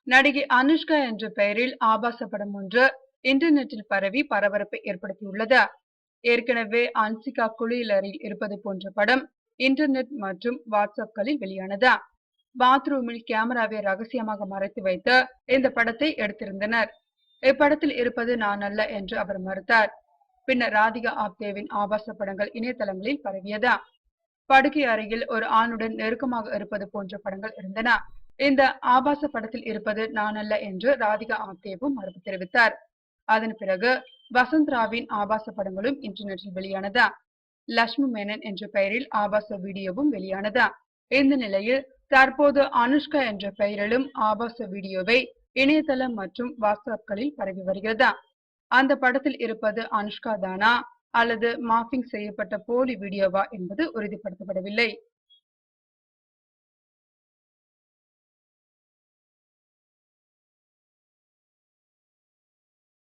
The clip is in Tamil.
நடிகை அனுஷ்கா என்ற பெயரில் ஆபாச படம் ஒன்று இன்டர்நெட்டில் பரவி பரபரப்பை ஏற்படுத்தியுள்ளது. ஏற்கனவே அன்சிகா குளியலறையில் இருப்பது போன்ற படம் இன்டர்நெட் மற்றும் வாட்ஸ்அப்களில் வெளியானது. பாத்ரூமில் கேமராவை ரகசியமாக மறைத்து வைத்து இந்த படத்தை எடுத்திருந்தனர். இப்படத்தில் இருப்பது நான் அல்ல என்று அவர் மறுத்தார். பின்னர் ராதிகா ஆப்தேவின் ஆபாச படங்கள் இணையதளங்களில் பரவியது. படுக்கை அறையில் ஒரு ஆணுடன் நெருக்கமாக இருப்பது போன்ற படங்கள் இருந்தன. இந்த ஆபாச படத்தில் இருப்பது நான் அல்ல என்று ராதிகா ஆப்தேவும் மறுப்பு தெரிவித்தார். அதன் பிறகு வசந்த்ராவின் ஆபாச படங்களும் இன்டர்நெட்டில் வெளியானது. லட்சுமி மேனன் என்ற பெயரில் ஆபாச வீடியோவும் வெளியானது. இந்த நிலையில் தற்போது அனுஷ்கா என்ற பெயரிலும் ஆபாச வீடியோவை இணையதளம் மற்றும் வாட்ஸ்அப்களில் பரவி வருகிறது. அந்த படத்தில் இருப்பது அனுஷ்கா தானா அல்லது மார்பிங் செய்யப்பட்ட போலி வீடியோவா என்பது உறுதிப்படுத்தப்படவில்லை.